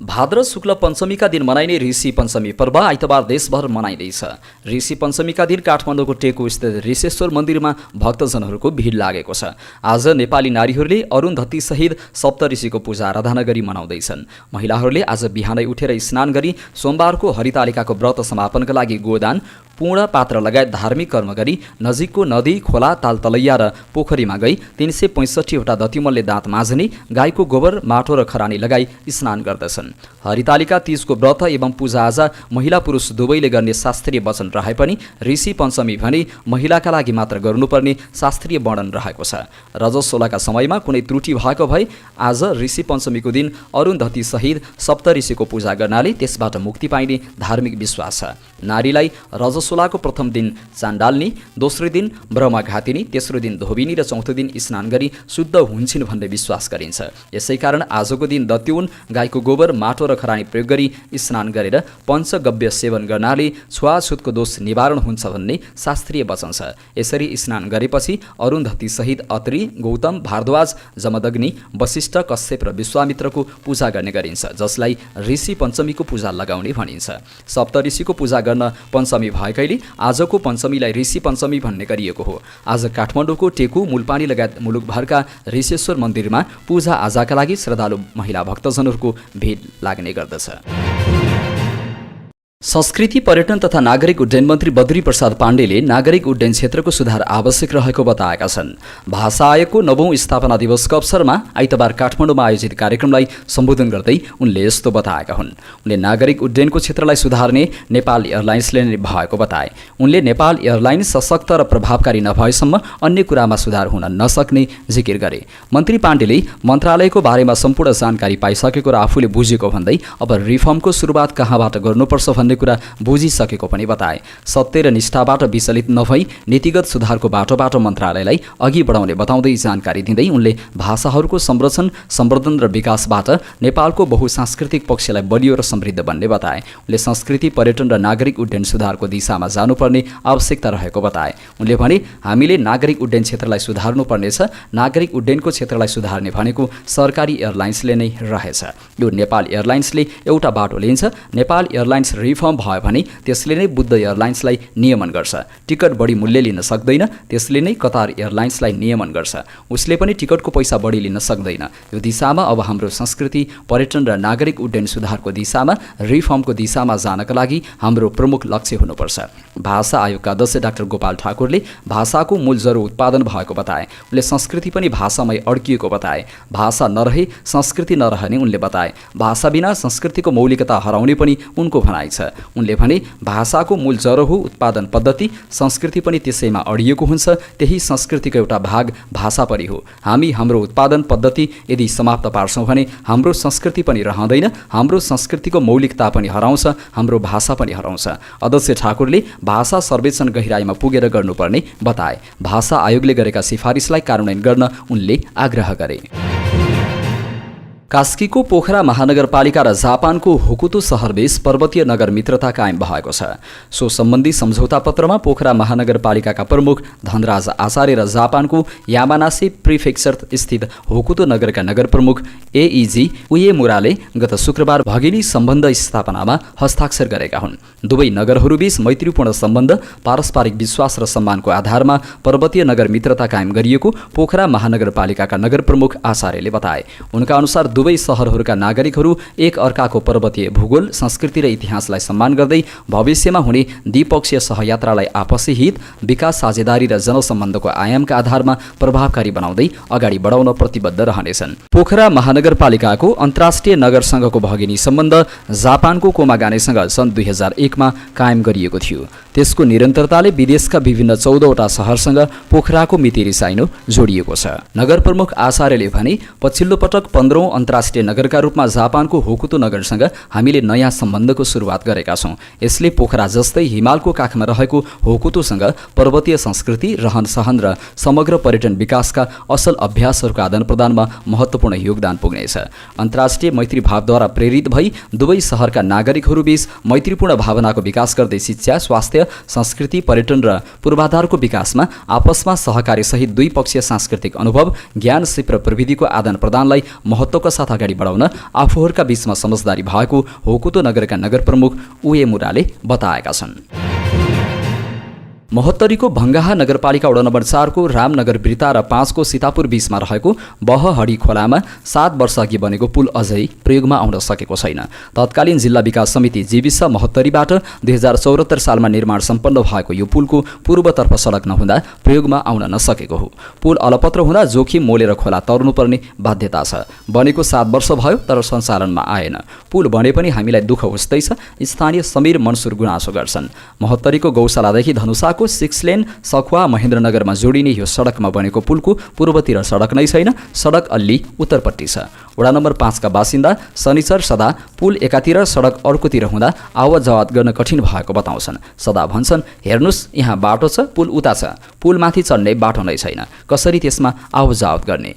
भाद्र शुक्ल पञ्चमीका दिन मनाइने ऋषि पञ्चमी पर्व आइतबार देशभर मनाइँदैछ। ऋषि पञ्चमीका दिन काठमाडौँको टेकु स्थित ऋषेश्वर मन्दिरमा भक्तजनहरूको भिड लागेको छ। आज नेपाली नारीहरूले अरुन्धती सहित सप्तऋषिको पूजा आराधना गरी मनाउँदैछन्। महिलाहरूले आज बिहानै उठेर स्नान गरी सोमबारको हरितालिकाको व्रत समापनका लागि गोदान, पूर्ण पात्र लगायत धार्मिक कर्म गरी नजिकको नदी, खोला, तालतलैया र पोखरीमा गई 365 वटा दतिमलले दाँत माझ्ने, गाईको गोबर, माटो र खरानी लगाई स्नान गर्दछन्। हरितालिका तीजको व्रत एवं पूजाआजा महिला पुरुष दुवैले गर्ने शास्त्रीय वचन रहे पनि ऋषि पञ्चमी भने महिलाका लागि मात्र गर्नुपर्ने शास्त्रीय वर्णन रहेको छ। रजस्वलाका समयमा कुनै त्रुटि भएको भए आज ऋषि पञ्चमीको दिन अरुन्धती सहित सप्तऋषिको पूजा गर्नाले त्यसबाट मुक्ति पाइने धार्मिक विश्वास छ। नारीलाई रजस्वलाको प्रथम दिन चाण्डाल्नी, दोस्रो दिन ब्रह्मघातिनी, तेस्रो दिन धोबिनी र चौथो दिन स्नान गरी शुद्ध हुन्छन् भन्ने विश्वास गरिन्छ। यसैकारण आजको दिन दत्युन, गाईको गोबर, माटो र खरानी प्रयोग गरी स्नान गरेर पञ्चगव्य सेवन गर्नाले छुवाछुतको दोष निवारण हुन्छ भन्ने शास्त्रीय वचन छ। यसरी स्नान गरेपछि अरुन्धती सहित अत्रि, गौतम, भारद्वाज, जमदग्नि, वशिष्ठ, कश्यप र विश्वामित्रको पूजा गर्ने गरिन्छ, जसलाई ऋषि पञ्चमीको पूजा लगाउने भनिन्छ। सप्तऋषिको पूजा गर्न पञ्चमी भएकैले आजको पञ्चमीलाई ऋषि पञ्चमी भन्ने गरिएको हो। आज काठमाडौँको टेकु, मुलपानी लगायत मुलुकभरका ऋषेश्वर मन्दिरमा पूजा आजाका लागि श्रद्धालु महिला भक्तजनहरूको भिड लाग्ने गर्दछ। संस्कृति पर्यटन तथा नागरिक उड्डयन मन्त्री बद्री प्रसाद पाण्डेले नागरिक उड्डयन क्षेत्रको सुधार आवश्यक रहेको बताएका छन्। भाषा आयोगको 9औं स्थापना दिवसको अवसरमा आइतबार काठमाडौँमा आयोजित कार्यक्रमलाई सम्बोधन गर्दै उनले यस्तो बताएका हुन्। उनले नागरिक उड्डयनको क्षेत्रलाई सुधार्ने नेपाल एयरलाइन्सले नै भएको बताए। उनले नेपाल एयरलाइन्स सशक्त र प्रभावकारी नभएसम्म अन्य कुरामा सुधार हुन नसक्ने जिकिर गरे। मन्त्री पाण्डेले मन्त्रालयको बारेमा सम्पूर्ण जानकारी पाइसकेको र आफूले बुझेको भन्दै अब रिफर्मको सुरुवात कहाँबाट गर्नुपर्छ भन्ने कुरा बुझिसकेको पनि बताए। सत्य र निष्ठाबाट विचलित नभई नीतिगत सुधारको बाटोबाट मन्त्रालयलाई अघि बढाउने बताउँदै जानकारी दिँदै उनले भाषाहरूको संरक्षण सम्वर्धन र विकासबाट नेपालको बहुसांस्कृतिक पक्षलाई बलियो र समृद्ध बन्ने बताए। उनले संस्कृति पर्यटन र नागरिक उड्डयन सुधारको दिशामा जानुपर्ने आवश्यकता रहेको बताए। उनले भने हामीले नागरिक उड्डयन क्षेत्रलाई सुधार्नुपर्नेछ। नागरिक उड्डयनको क्षेत्रलाई सुधार्ने भनेको सरकारी एयरलाइन्सले नै रहेछ। यो नेपाल एयरलाइन्सले एउटा बाटो लिन्छ। नेपाल एयरलाइन्स रिफर्म भयो भने त्यसले नै बुद्ध एयरलाइन्सलाई नियमन गर्छ। टिकट बढी मूल्य लिन सक्दैन, त्यसले नै कतार एयरलाइन्सलाई नियमन गर्छ। उसले पनि टिकटको पैसा बढी लिन सक्दैन। यो दिशामा अब हाम्रो संस्कृति पर्यटन र नागरिक उड्डयन सुधारको दिशामा रिफर्मको दिशामा जानका लागि हाम्रो प्रमुख लक्ष्य हुनुपर्छ। भाषा आयोगका अध्यक्ष डाक्टर गोपाल ठाकुरले भाषाको मूल जरो उत्पादन भएको बताए। उनले संस्कृति पनि भाषामै अड्किएको बताए। भाषा नरहे संस्कृति नरहने उनले बताए। भाषा बिना संस्कृतिको मौलिकता हराउने पनि उनको भनाइ छ। उनले भने भाषाको मूल जरो हो उत्पादन पद्धति, संस्कृति पनि त्यसैमा अडिएको हुन्छ। त्यही संस्कृतिको एउटा भाग भाषा पनि हो। हामी हाम्रो उत्पादन पद्धति यदि समाप्त पार्छौँ भने हाम्रो संस्कृति पनि रहँदैन, हाम्रो संस्कृतिको मौलिकता पनि हराउँछ, हाम्रो भाषा पनि हराउँछ। अध्यक्ष ठाकुरले भाषा सर्वेक्षण गहिराईमा पुगेर गर्नुपर्ने बताए। भाषा आयोगले गरेका सिफारिसलाई कार्यान्वयन गर्न उनले आग्रह गरे। कास्कीको पोखरा महानगरपालिका र जापानको होकुतो सहरबीच पर्वतीय नगर मित्रता कायम भएको छ। सो सम्बन्धी सम्झौता पत्रमा पोखरा महानगरपालिकाका प्रमुख धनराज आचार्य र जापानको यामानासी प्रिफेक्चर स्थित होकुतो नगरका नगर प्रमुख एइजी उएमुराले गत शुक्रबार भगिनी सम्बन्ध स्थापनामा हस्ताक्षर गरेका हुन्। दुवै नगरहरूबीच मैत्रीपूर्ण सम्बन्ध, पारस्परिक विश्वास र सम्मानको आधारमा पर्वतीय नगर मित्रता कायम गरिएको पोखरा महानगरपालिकाका नगर प्रमुख आचार्यले बताए। उनका अनुसार दुवै शहरहरूका नागरिकहरू एक अर्काको पर्वतीय भूगोल, संस्कृति र इतिहासलाई सम्मान गर्दै भविष्यमा हुने द्विपक्षीय सहयात्रालाई आपसी हित, विकास साझेदारी र जनसम्बन्धको आयामका आधारमा प्रभावकारी बनाउँदै अगाडि बढाउन प्रतिबद्ध रहनेछन्। पोखरा महानगरपालिकाको अन्तर्राष्ट्रिय नगरसँगको भगिनी सम्बन्ध जापानको कोमागानेसँग सन् 2001 मा कायम गरिएको थियो। त्यसको निरन्तरताले विदेशका विभिन्न 14वटा शहरसँग पोखराको मितिरी साइनो जोडिएको छ। नगर प्रमुख आचार्यले भने पछिल्लो पटक 15औं अन्तर्राष्ट्रिय नगरका रूपमा जापानको होकुतो नगरसँग हामीले नयाँ सम्बन्धको सुरुवात गरेका छौँ। यसले पोखरा जस्तै हिमालको काखमा रहेको होकुतोसँग पर्वतीय संस्कृति, रहन सहन र समग्र पर्यटन विकासका असल अभ्यासहरूको आदान प्रदानमा महत्त्वपूर्ण योगदान पुग्नेछ। अन्तर्राष्ट्रिय मैत्री भावद्वारा प्रेरित भई दुवै शहरका नागरिकहरूबीच मैत्रीपूर्ण भावनाको विकास गर्दै शिक्षा, स्वास्थ्य, संस्कृति, पर्यटन र पूर्वाधारको विकासमा आपसमा सहकार्यसहित द्विपक्षीय सांस्कृतिक अनुभव, ज्ञान, सिप र प्रविधिको आदान प्रदानलाई महत्त्वका साथ अगाडि बढाउन आफूहरूका बीचमा समझदारी भएको होकुतो नगरका नगर प्रमुख उएमुराले बताएका छन्। महोत्तरीको भङ्गाहा नगरपालिका वडा नम्बर 4 को रामनगर वृत्ता र 5 को सीतापुर बीचमा रहेको बहहडी खोलामा 7 वर्ष अघि बनेको पुल अझै प्रयोगमा आउन सकेको छैन। तत्कालीन जिल्ला विकास समिति जीविस महोत्तरीबाट 2074 सालमा निर्माण सम्पन्न भएको यो पुलको पूर्वतर्फ सडक नहुँदा प्रयोगमा आउन नसकेको हो। पुल अलपत्र हुँदा जोखिम मोलेर खोला तर्नुपर्ने बाध्यता छ। बनेको 7 वर्ष भयो तर सञ्चालनमा आएन। पुल बने पनि हामीलाई दुःख उस्तैछ। स्थानीय समीर मनसुर गुनासो गर्छन्। महोत्तरीको गौशालादेखि धनुषाको 6 लेन सखुवा महेन्द्रनगरमा जोडिने यो सडकमा बनेको पुलको पूर्वतिर सडक नै छैन। सडक अल्ली उत्तरपट्टि छ। वडा नम्बर 5 का बासिन्दा शनिचर सदा पुल एकातिर सडक अर्कोतिर हुँदा आवत जावत गर्न कठिन भएको बताउँछन्। सदा भन्छन्, हेर्नुस् यहाँ बाटो छ, पुल उता छ, पुल माथि चढ्ने बाटो नै छैन, कसरी त्यसमा आवत जावत गर्ने।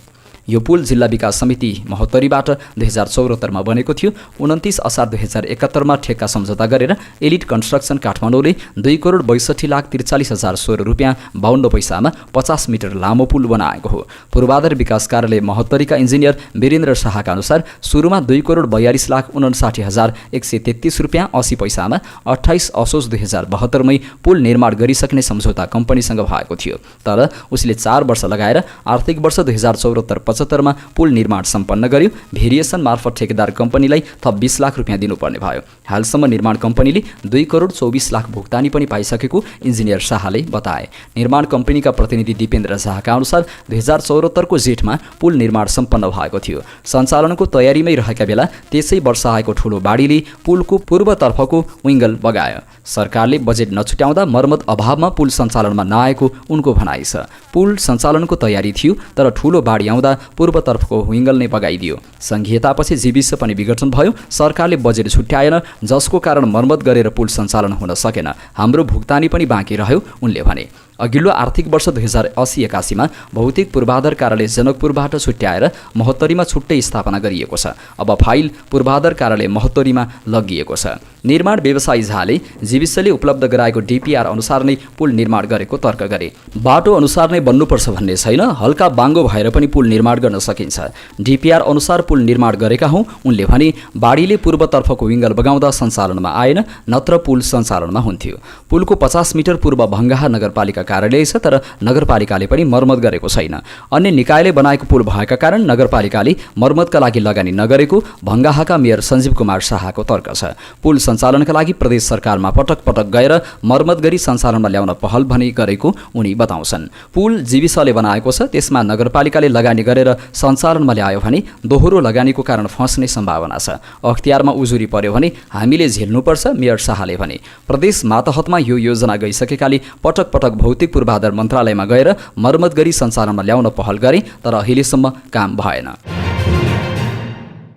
यो पुल जिल्ला विकास समिति महोत्तरीबाट 2074 मा बनेको थियो। 29 असार 2071 मा ठेक्का सम्झौता गरेर एलिट कन्स्ट्रक्सन काठमाडौँले 2,62,43,016 रुपियाँ 52 पैसामा 50 मिटर लामो पुल बनाएको हो। पूर्वाधार विकास कार्यालय महोत्तरीका इन्जिनियर वीरेन्द्र शाहका अनुसार सुरुमा 2,42,59,133 रुपियाँ 80 पैसामा 28 असोज 2072 मै पुल निर्माण गरिसक्ने सम्झौता कम्पनीसँग भएको थियो। तर उसले 4 वर्ष लगाएर आर्थिक वर्ष 2074 2075 मा पुल निर्माण सम्पन्न गर्यो। भेरिएसन मार्फत ठेकेदार कम्पनीलाई थप 20 लाख रुपियाँ दिनुपर्ने भयो। हालसम्म निर्माण कम्पनीले 2 करोड 24 लाख भुक्तानी पनि पाइसकेको इन्जिनियर शाहले बताए। निर्माण कम्पनीका प्रतिनिधि दिपेन्द्र शाहका अनुसार 2074 को जेठमा पुल निर्माण सम्पन्न भएको थियो। सञ्चालनको तयारीमै रहेका बेला त्यसै वर्ष आएको ठूलो बाढीले पुलको पूर्वतर्फको विङ्गल बगायो। सरकारले बजेट नछुट्याउँदा मर्मत अभावमा पुल सञ्चालनमा नआएको उनको भनाइ छ। पुल सञ्चालनको तयारी थियो तर ठूलो बाढी आउँदा पूर्वतर्फको विङ्गल नै बगाइदियो। सङ्घीयतापछि जीविस पनि विघटन भयो। सरकारले बजेट छुट्याएन जसको कारण मर्मत गरेर पुल सञ्चालन हुन सकेन। हाम्रो भुक्तानी पनि बाँकी रह्यो उनले भने। अघिल्लो आर्थिक वर्ष 2080-81 मा भौतिक पूर्वाधार कार्यालय जनकपुरबाट छुट्याएर महोत्तरीमा छुट्टै स्थापना गरिएको छ। अब फाइल पूर्वाधार कार्यालय महोत्तरीमा लगिएको छ। निर्माण व्यवसायी झाले जीविसले उपलब्ध गराएको डिपिआर अनुसार नै पुल निर्माण गरेको तर्क गरे। बाटो अनुसार नै बन्नुपर्छ भन्ने छैन, हल्का बाङ्गो भएर पनि पुल निर्माण गर्न सकिन्छ। डिपिआर अनुसार पुल निर्माण गरेका हौँ उनले भने। बाढीले पूर्वतर्फको विङ्गल बगाउँदा सञ्चालनमा आएन, नत्र पुल सञ्चालनमा हुन्थ्यो। पुलको 50 मिटर पूर्व भङ्गाहा नगरपालिका कार्यालय छ तर नगरपालिकाले पनि मर्मत गरेको छैन। अन्य निकायले बनाएको पुल भएका कारण नगरपालिकाले मर्मतका लागि लगानी नगरेको भङ्गाहाका मेयर सञ्जीव कुमार शाहको तर्क छ। पुल सञ्चालनका लागि प्रदेश सरकारमा पटक पटक गएर मर्मत गरी सञ्चालनमा ल्याउन पहल भने गरेको उनी बताउँछन्। पुल जीविसले बनाएको छ, त्यसमा नगरपालिकाले लगानी गरेर सञ्चालनमा ल्यायो भने दोहोरो लगानीको कारण फस्ने सम्भावना छ। अख्तियारमा उजुरी पर्यो भने हामीले झेल्नुपर्छ, मेयर शाहले भने। प्रदेश मातहतमा यो योजना गइसकेकाले पटक पटक भौतिक पूर्वाधार मन्त्रालयमा गएर मर्मत गरी सञ्चालनमा ल्याउन पहल गरे तर अहिलेसम्म काम भएन।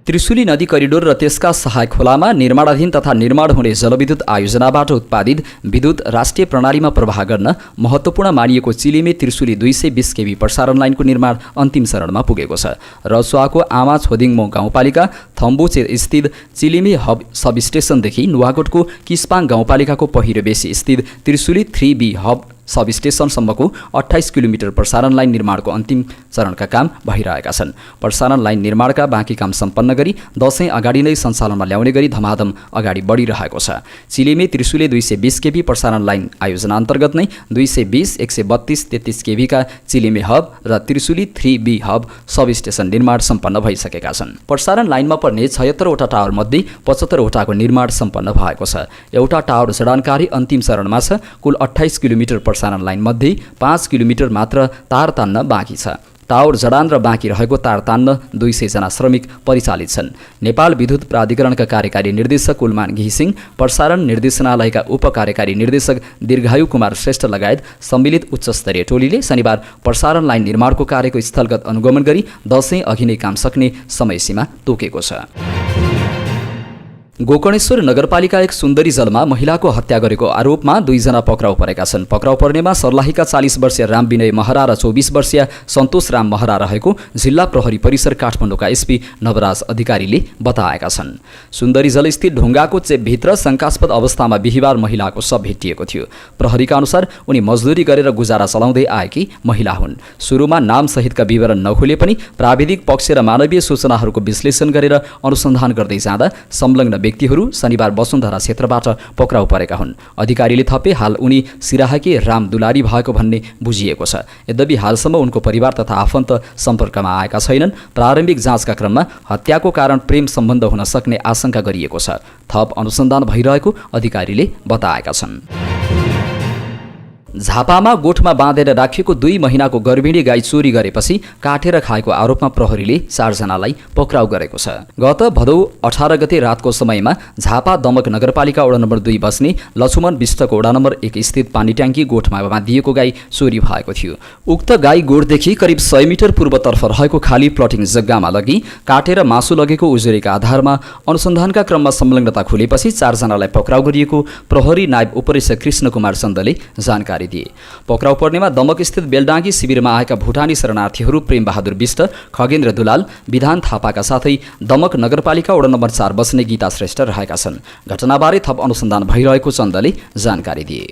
त्रिशुली नदी करिडोर र त्यसका सहायक खोलामा निर्माणाधीन तथा निर्माण हुने जलविद्युत आयोजनाबाट उत्पादित विद्युत राष्ट्रिय प्रणालीमा प्रवाह गर्न महत्त्वपूर्ण मानिएको चिलिमे त्रिशुली 220 केभी प्रसारण लाइनको निर्माण अन्तिम चरणमा पुगेको छ। रसुवाको आमा छोदिङमो गाउँपालिका थम्बुचे स्थित चिलिमे हब सब स्टेसनदेखि नुवाकोटको किस्पाङ गाउँपालिकाको पहिरोबेसी स्थित त्रिशुली 3B हब सब स्टेसनसम्मको 28 किलोमिटर प्रसारण लाइन निर्माणको अन्तिम चरणका काम भइरहेका छन्। प्रसारण लाइन निर्माणका बाँकी काम सम्पन्न गरी दशैं अगाडि नै सञ्चालनमा ल्याउने गरी धमाधम अगाडि बढिरहेको छ। चिलिमे त्रिशुली 220 केभी प्रसारण लाइन आयोजना अन्तर्गत नै 220, 132, 33 केभीका चिलिमे हब र त्रिशुली 3B हब सब स्टेसन निर्माण सम्पन्न भइसकेका छन्। प्रसारण लाइनमा पर्ने 76 वटा टावर मध्ये 75 वटाको निर्माण सम्पन्न भएको छ। एउटा टावर जडानकारी अन्तिम चरणमा छ। कुल 28 किलोमिटर प्रसारण लाइन मध्ये 5 किलोमिटर मात्र तार तान्न बाँकी छ। टावर जडान र बाँकी रहेको तार तान्न 200 जना श्रमिक परिचालित छन्। नेपाल विद्युत प्राधिकरणका कार्यकारी निर्देशक कुलमान घिसिङ, प्रसारण निर्देशनालयका उपकार्यकारी निर्देशक दीर्घायु कुमार श्रेष्ठ लगायत सम्मिलित उच्चस्तरीय टोलीले शनिबार प्रसारण लाइन निर्माणको कार्यको स्थलगत अनुगमन गरी दशैं अघि नै काम सक्ने समयसीमा तोकेको छ। गोकर्णेश्वर नगरपालिका एक सुन्दरी जलमा महिलाको हत्या गरेको आरोपमा 2 जना पक्राउ परेका छन्। पक्राउ पर्नेमा सर्लाहीका 40 वर्षीय रामविनय महरा र 24 वर्षीय सन्तोष राम महरा रहेको जिल्ला प्रहरी परिसर काठमाडौँका एसपी नवराज अधिकारीले बताएका छन्। सुन्दरी जलस्थित ढुङ्गाको चेपभित्र शङ्कास्पद अवस्थामा बिहिबार महिलाको शव भेटिएको थियो। प्रहरीका अनुसार उनी मजदुरी गरेर गुजारा चलाउँदै आएकी महिला हुन्। सुरुमा नामसहितका विवरण नखुले पनि प्राविधिक पक्ष र मानवीय सूचनाहरूको विश्लेषण गरेर अनुसन्धान गर्दै जाँदा संलग्न व्यक्तिहरू शनिबार वसुन्धरा क्षेत्रबाट पक्राउ परेका हुन्। अधिकारीले थपे हाल उनी सिराहाकी राम दुलारी भएको भन्ने बुझिएको छ। यद्यपि हालसम्म उनको परिवार तथा आफन्त सम्पर्कमा आएका छैनन्। प्रारम्भिक जाँचका क्रममा हत्याको कारण प्रेम सम्बन्ध हुन सक्ने आशंका गरिएको छ। थप अनुसन्धान भइरहेको अधिकारीले बताएका छन्। झापामा गोठमा बाँधेर राखिएको 2 महिनाको गर्भिणी गाई चोरी गरेपछि काटेर खाएको आरोपमा प्रहरीले 4 जनालाई पक्राउ गरेको छ। गत भदौ 18 गते रातको समयमा झापा दमक नगरपालिका वडा नम्बर 2 बस्ने लक्ष्मण विष्टको वडा नम्बर 1 स्थित पानी ट्याङ्की गोठमा बाँधिएको गाई चोरी भएको थियो। उक्त गाई गोठदेखि करिब 100 मिटर पूर्वतर्फ रहेको खाली प्लटिङ जग्गामा लगी काटेर मासु लगेको उजुरीका आधारमा अनुसन्धानका क्रममा संलग्नता खुलेपछि 4 जनालाई पक्राउ गरिएको प्रहरी नायब उपरीक्षक कृष्ण कुमार चन्दले जानकारी दिए। पक्राउ पर्नेमा दमक स्थित बेलडाँगी शिविरमा आएका भुटानी शरणार्थीहरू प्रेम बहादुर विष्ट, खगेन्द्र दुलाल, विधान थापाका साथै दमक नगरपालिका वडा नम्बर 4 बस्ने गीता श्रेष्ठ रहेका छन्। घटनाबारे थप अनुसन्धान भइरहेको चन्दले जानकारी दिए।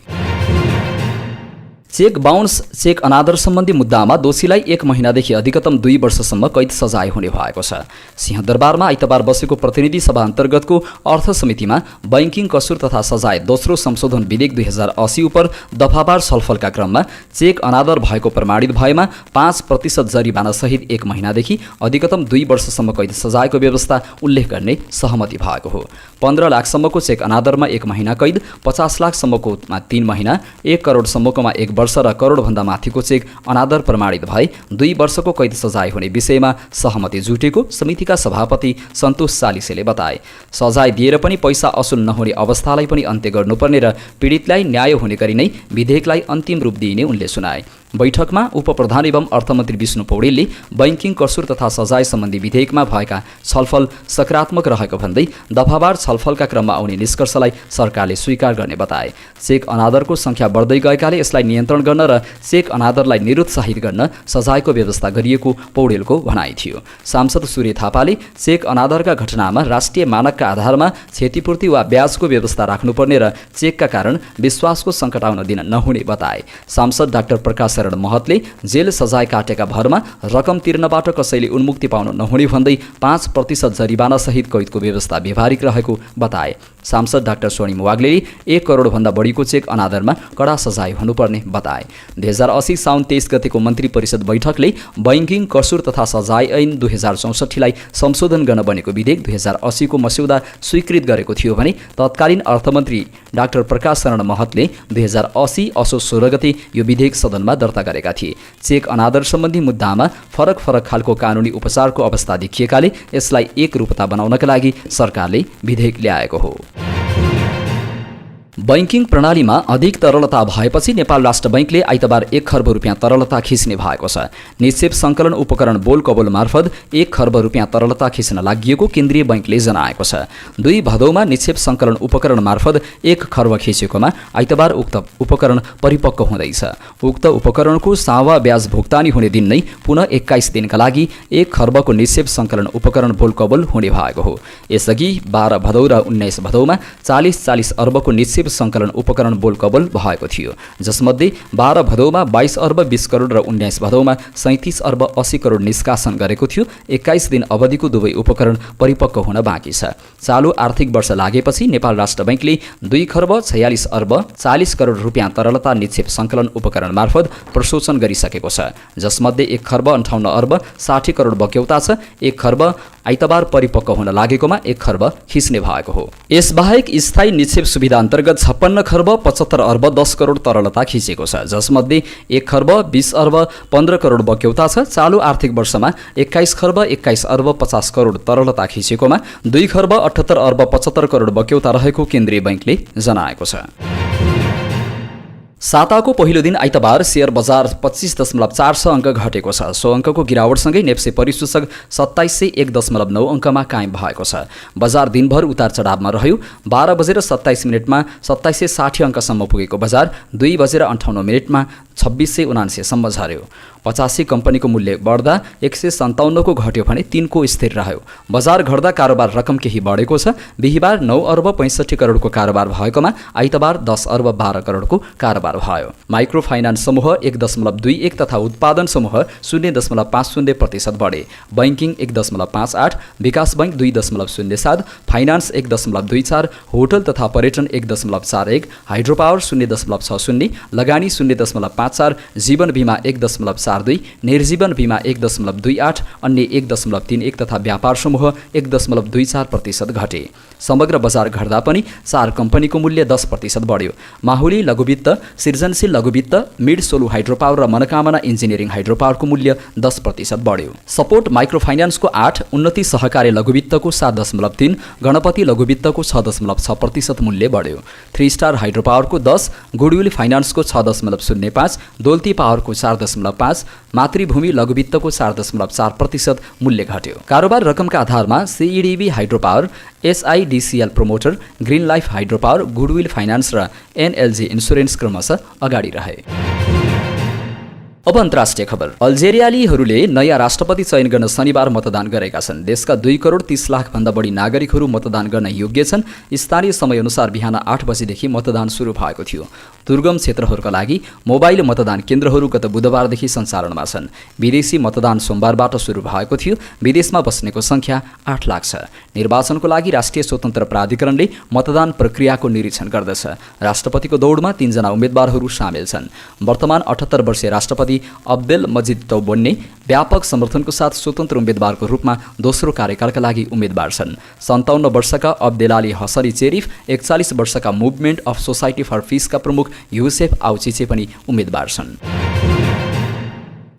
चेक बााउन्स चेक अनादर सम्बन्धी मुद्दामा दोषीलाई 1 महिनादेखि अधिकतम 2 वर्षसम्म कैद सजाय हुने भएको छ। सिंहदरबारमा आइतबार बसेको प्रतिनिधि सभा अन्तर्गतको अर्थ समितिमा बैंकिङ कसुर तथा सजाय दोस्रो संशोधन विधेयक 2080 उप दफावार छलफलका क्रममा चेक अनादर भएको प्रमाणित भएमा 5% जरिवाना सहित 1 महिनादेखि अधिकतम 2 वर्षसम्म कैद सजायको व्यवस्था उल्लेख गर्ने सहमति भएको हो। 15 लाखसम्मको चेक अनादरमा 1 महिना कैद, 50 लाखसम्मकोमा 3 महिना, 1 करोडसम्मकोमा 1 वर्ष र करोडभन्दा माथिको चेक अनादर प्रमाणित भए 2 वर्षको कैद सजाय हुने विषयमा सहमति जुटेको समितिका सभापति सन्तोष चालिसेले बताए। सजाय दिएर पनि पैसा असुल नहुने अवस्थालाई पनि अन्त्य गर्नुपर्ने र पीडितलाई न्याय हुने गरी नै विधेयकलाई अन्तिम रूप दिइने उनले सुनाए। बैठकमा उपप्रधान एवं अर्थमन्त्री विष्णु पौडेलले बैंकिङ कसुर तथा सजाय सम्बन्धी विधेयकमा भएका छलफल सकारात्मक रहेको भन्दै दफावार छलफलका क्रममा आउने निष्कर्षलाई सरकारले स्वीकार गर्ने बताए। चेक अनादरको संख्या बढ्दै गएकाले यसलाई नियन्त्रण गर्न र चेक अनादरलाई निरुत्साहित गर्न सजायको व्यवस्था गरिएको पौडेलको भनाइ थियो। सांसद सूर्य थापाले चेक अनादरका घटनामा राष्ट्रिय मानकका आधारमा क्षतिपूर्ति वा ब्याजको व्यवस्था राख्नुपर्ने र चेकका कारण विश्वासको सङ्कट आउन दिन नहुने बताए। सांसद डाक्टर प्रकाश शरण महतले जेल सजाय काटेका भरमा रकम तिर्नबाट कसैले उन्मुक्ति पाउन नहुने भन्दै 5% जरिवाना सहित कैदको व्यवस्था व्यवहारिक रहेको बताए। सांसद डाक्टर स्वर्णिम वाग्लेले 1 करोडभन्दा बढीको चेक अनादरमा कडा सजाय हुनुपर्ने बताए। 2080 साउन 23 गतेको मन्त्री परिषद बैठकले बैंकिङ कसुर तथा सजाय ऐन 2064 लाई संशोधन गर्न बनेको विधेयक 2080 को मस्यौदा स्वीकृत गरेको थियो भने तत्कालीन अर्थमन्त्री डाक्टर प्रकाश शरण महतले 2080 असोज 16 गते यो विधेयक सदनमा दर्ता गरेका थिए। चेक अनादर सम्बन्धी मुद्दामा फरक खालको कानुनी उपचारको अवस्था देखिएकाले यसलाई एक रूपता बनाउनका लागि सरकारले विधेयक ल्याएको हो। बैंकिङ प्रणालीमा अधिक तरलता भएपछि नेपाल राष्ट्र बैंकले आइतबार 1 खर्ब रुपियाँ तरलता खिच्ने भएको छ। निक्षेप सङ्कलन उपकरण बोल कबोल मार्फत 1 खर्ब रुपियाँ तरलता खिच्न लागि केन्द्रीय बैंकले जनाएको छ। 2 भदौमा निक्षेप सङ्कलन उपकरण मार्फत 1 खर्ब खिचेकोमा आइतबार उक्त उपकरण परिपक्व हुँदैछ। उक्त उपकरणको सावा ब्याज भुक्तानी हुने दिन नै पुनः 21 दिनका लागि 1 खर्बको निक्षेप सङ्कलन उपकरण बोल कबोल हुने भएको हो। यसअघि 12 भदौ र 19 भदौमा 40 अर्बको निक्षेप सङ्कलन उपकरण बोल कबोल भएको थियो, जसमध्ये 12 भदौमा 22 अर्ब 20 करोड र 19 भदौमा 37 अर्ब 80 करोड निष्कासन गरेको थियो। 21 दिन अवधिको दुवै उपकरण परिपक्व हुन बाँकी छ। चालु आर्थिक वर्ष लागेपछि नेपाल राष्ट्र बैंकले 2 खर्ब 46 अर्ब 40 करोड रुपियाँ तरलता निक्षेप सङ्कलन उपकरण मार्फत प्रशोचन गरिसकेको छ, जसमध्ये 1 खर्ब 58 अर्ब 60 करोड बक्यौता छ। 1 खर्ब आइतबार परिपक्व हुन लागेकोमा 1 खर्ब खिच्ने भएको हो। यसबाहेक स्थायी निक्षेप सुविधा अन्तर्गत 56 खर्ब 75 अर्ब 10 करोड तरलता खिचेको छ, जसमध्ये 1 खर्ब 20 अर्ब 15 करोड बक्यौता छ। चालु आर्थिक वर्षमा 21 खर्ब 21 अर्ब 50 करोड तरलता खिचेकोमा 2 खर्ब 78 अर्ब 75 करोड बक्यौता रहेको केन्द्रीय बैंकले जनाएको छ। साताको पहिलो दिन आइतबार शेयर बजार 25.400 अङ्क घटेको छ। सो अङ्कको गिरावटसँगै नेप्से परिसूचक 2701.9 अङ्कमा कायम भएको छ। बजार दिनभर उतार चढावमा रह्यो। 12 बजेर 27 मिनटमा 2760 अङ्कसम्म पुगेको बजार 2 बजेर 58 मिनटमा 2679 सम्म झर्यो। 85 कम्पनीको मूल्य बढ्दा 157 को घट्यो भने 3 को स्थिर रह्यो। बजार घट्दा कारोबार रकम केही बढेको छ। बिहीबार 9 अर्ब 65 करोडको कारोबार भएकोमा आइतबार 10 अर्ब 12 करोडको कारोबार भयो। माइक्रो फाइनान्स समूह 1.21 तथा उत्पादन समूह 0.50% बढे। बैंकिङ 1.58, विकास बैंक 2.07, फाइनान्स 1.24, होटल तथा पर्यटन 1.41, हाइड्रोपावर 0.60, लगानी 0.54, जीवन बीमा 1.42, निर्जीवन बीमा 1.28, अन्य 1.31 तथा व्यापार समूह 1.24% घटे। समग्र बजार घट्दा पनि 4 कम्पनीको मूल्य 10% बढ्यो। माहुली लघुवित्त, सृजनशील लघुवित्त, मिड सोलु हाइड्रोपावर र मनोकामना इन्जिनियरिङ हाइड्रोपावरको मूल्य 10% बढ्यो। सपोर्ट माइक्रो फाइनान्सको 8, उन्नति सहकारी लघुवित्तको 7.3, गणपति लघुवित्तको 6.6% मूल्य बढ्यो। 3 स्टार हाइड्रोपावरको 10, गुडविल फाइनान्सको 6.05, दोल्ती पावरको 4.5, मातृभूमि लघुवित्तको 4.4% मूल्य घट्यो। कारोबार रकमका आधारमा CEDB Hydropower, SICL Promoter, Green Life Hydropower, Goodwill Finance र एनएलजी इन्स्योरेन्स क्रमशः अगाडि रहे। अब अन्तर्राष्ट्रिय खबर। अल्जेरियालीहरूले नयाँ राष्ट्रपति चयन गर्न शनिबार मतदान गरेका छन्। देशका 2 करोड 30 लाख भन्दा बढी नागरिकहरू मतदान गर्न योग्य छन्। स्थानीय समयअनुसार बिहान 8 बजेदेखि मतदान सुरु भएको थियो। दुर्गम क्षेत्रहरूका लागि मोबाइल मतदान केन्द्रहरू गत बुधबारदेखि सञ्चालनमा छन्। विदेशी मतदान सोमबारबाट सुरु भएको थियो। विदेशमा बस्नेको संख्या 8 लाख छ। निर्वाचनको लागि राष्ट्रिय स्वतन्त्र प्राधिकरणले मतदान प्रक्रियाको निरीक्षण गर्दछ। राष्ट्रपतिको दौडमा 3 जना उम्मेदवारहरू सामेल छन्। वर्तमान 78 वर्षीय राष्ट्रपति अब्देल मजिद तौबन्ने व्यापक समर्थनको साथ स्वतन्त्र उम्मेदवारको रूपमा दोस्रो कार्यकालका लागि उम्मेदवार छन्। 57 वर्षका अब्देलाली हसरी चेरिफ, 41 वर्षका मुभमेन्ट अफ सोसाइटी फर पीसका प्रमुख युसेफ आउचिचे पनि उम्मेदवार छन्।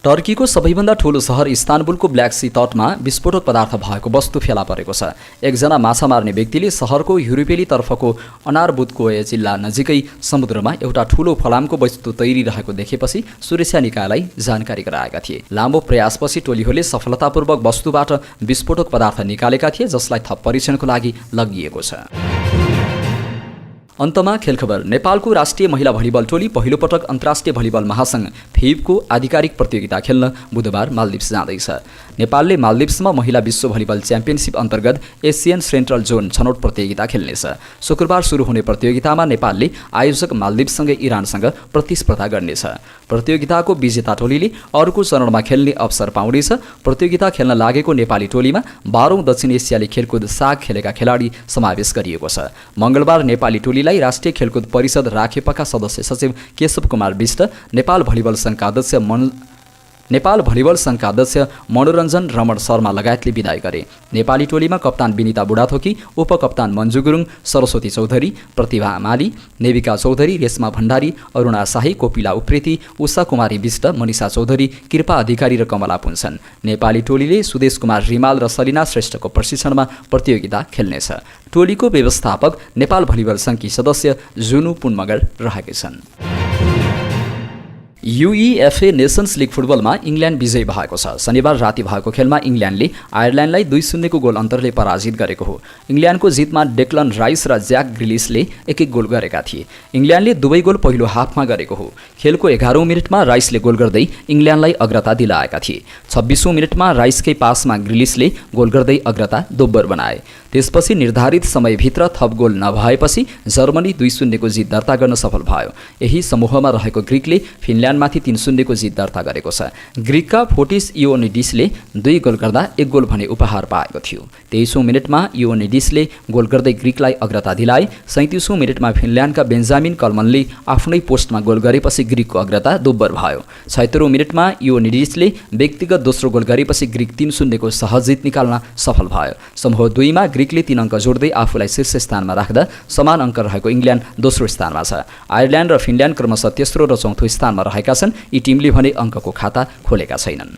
टर्कीको सबैभन्दा ठूलो सहर इस्तानबुलको ब्ल्याक सी तटमा विस्फोटक पदार्थ भएको वस्तु फेला परेको छ। एकजना माछा मार्ने व्यक्तिले सहरको युरोपेली तर्फको अनारबुतकोय जिल्ला नजिकै समुद्रमा एउटा ठूलो फलामको वस्तु तैरिरहेको देखेपछि सुरक्षा निकायलाई जानकारी गराएका थिए। लामो प्रयासपछि टोलीहरूले सफलतापूर्वक वस्तुबाट विस्फोटक पदार्थ निकालेका थिए, जसलाई थप परीक्षणको लागि लगिएको छ। अन्तमा खेल खबर। नेपालको राष्ट्रिय महिला भलिबल टोली पहिलो पटक अन्तर्राष्ट्रिय भलिबल महासंघ फिबको आधिकारिक प्रतियोगिता खेल्न बुधबार मालदिप्स जाँदैछ। नेपालले मालदिप्समा महिला विश्व भलिबल च्याम्पियनसिप अन्तर्गत एसियन सेन्ट्रल जोन छनौट प्रतियोगिता खेल्नेछ। शुक्रबार सुरु हुने प्रतियोगितामा नेपालले आयोजक मालदिप्ससँगै इरानसँग प्रतिस्पर्धा गर्नेछ। प्रतियोगिताको विजेता टोलीले अर्को चरणमा खेल्ने अवसर पाउनेछ। प्रतियोगिता खेल्न लागेको नेपाली टोलीमा 12औं दक्षिण एसियाली खेलकुद साग खेलेका खेलाडी समावेश गरिएको छ। मंगलबार नेपाली टोलीलाई राष्ट्रिय खेलकुद परिषद राखेपाका सदस्य सचिव केशव कुमार विष्ट, नेपाल भलिबल संघका अध्यक्ष मनोरञ्जन रमण शर्मा लगायतले विदाय गरे। नेपाली टोलीमा कप्तान विनिता बुढाथोकी, उपकप्तान मन्जु गुरुङ, सरस्वती चौधरी, प्रतिभा माली, नेविका चौधरी, रेशमा भण्डारी, अरुणा शाही, कोपिला उप्रेती, उषा कुमारी विष्ट, मनिषा चौधरी, कृपा अधिकारी र कमला पुन छन्। नेपाली टोलीले सुदेश कुमार रिमाल र सलिना श्रेष्ठको प्रशिक्षणमा प्रतियोगिता खेल्नेछ। टोलीको व्यवस्थापक नेपाल भलिबल संघकी सदस्य जुनु पुन मगर रहेका छन्। UEFA नेसन्स लिग फुटबलमा इङ्ल्यान्ड विजयी भएको छ। शनिबार राति भएको खेलमा इङ्ल्यान्डले आयरल्यान्डलाई 2-0 को गोल अन्तरले पराजित गरेको हो। इङ्ल्यान्डको जितमा डेक्लन राइस र ज्याक ग्रिलिसले एक गोल गरेका थिए। इङ्ल्यान्डले दुवै गोल पहिलो हाफमा गरेको हो। खेलको 11औं मिनेटमा राइसले गोल गर्दै इङ्ल्यान्डलाई अग्रता दिलाएका थिए। 26औं मिनेटमा राइसकै पासमा ग्रिलिसले गोल गर्दै अग्रता दोब्बर बनाए। त्यसपछि निर्धारित समयभित्र थप गोल नभएपछि जर्मनी 2-0 को जित दर्ता गर्न सफल भयो। यही समूहमा रहेको ग्रिकले फिनल्यान्डमाथि 3-0 को जित दर्ता गरेको छ। ग्रिकका फोटिस इओनिडिसले 2 गोल गर्दा 1 गोल भने उपहार पाएको थियो। 23औं मिनेटमा इओनिडिसले गोल गर्दै ग्रिकलाई अग्रता दिलाए। 37औं मिनेटमा फिनल्यान्डका बेन्जामिन कलमनले आफ्नै पोस्टमा गोल गरेपछि ग्रिकको अग्रता दोब्बर भयो। 76औं मिनेटमा इओनिडिसले व्यक्तिगत दोस्रो गोल गरेपछि ग्रिक 3-0 को सहज जित निकाल्न सफल भयो। समूह 2 मा ग्रिकले 3 अङ्क जोड्दै आफूलाई शीर्ष स्थानमा राख्दा समान अङ्क रहेको इङ्ल्यान्ड दोस्रो स्थानमा छ। आयरल्यान्ड र फिनल्यान्ड क्रमशः तेस्रो र चौथो स्थानमा रहेका छन्। यी टिमले भने अङ्कको खाता खोलेका छैनन्।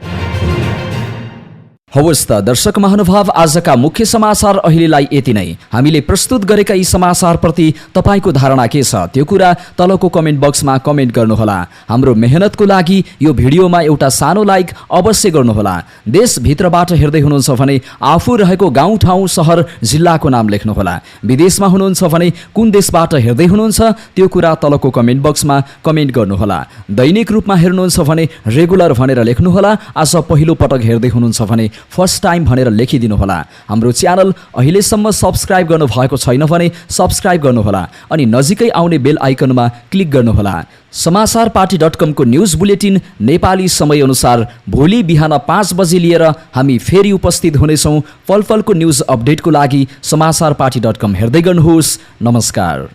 हवस् त दर्शक महानुभाव, आजका मुख्य समाचार अहिलेलाई यति नै। हामीले प्रस्तुत गरेका यी समाचारप्रति तपाईको धारणा के छ त्यो कुरा तलको कमेन्ट बक्समा कमेन्ट गर्नुहोला। हाम्रो मेहनतको लागि यो भिडियोमा एउटा सानो लाइक अवश्य गर्नुहोला। देशभित्रबाट हेर्दै हुनुहुन्छ भने आफू रहेको गाउँ ठाउँ सहर जिल्लाको नाम लेख्नुहोला। विदेशमा हुनुहुन्छ भने कुन देशबाट हेर्दै हुनुहुन्छ त्यो कुरा तलको कमेन्ट बक्समा कमेन्ट गर्नुहोला। दैनिक रूपमा हेर्नुहुन्छ भने रेगुलर भनेर लेख्नुहोला। आज पहिलो पटक हेर्दै हुनुहुन्छ भने फर्स्ट टाइम भनेर लेखिदिनुहोला। हाम्रो च्यानल अहिलेसम्म सब्स्क्राइब गर्नुभएको छैन भने सब्स्क्राइब गर्नुहोला अनि नजिकै आउने बेल आइकनमा क्लिक गर्नुहोला। समाचारपाटी.com को न्युज बुलेटिन नेपाली समयअनुसार भोलि बिहान 5 बजे लिएर हामी फेरि उपस्थित हुनेछौँ। पलपलको न्युज अपडेटको लागि समाचारपाटी.com हेर्दै गर्नुहोस्। नमस्कार।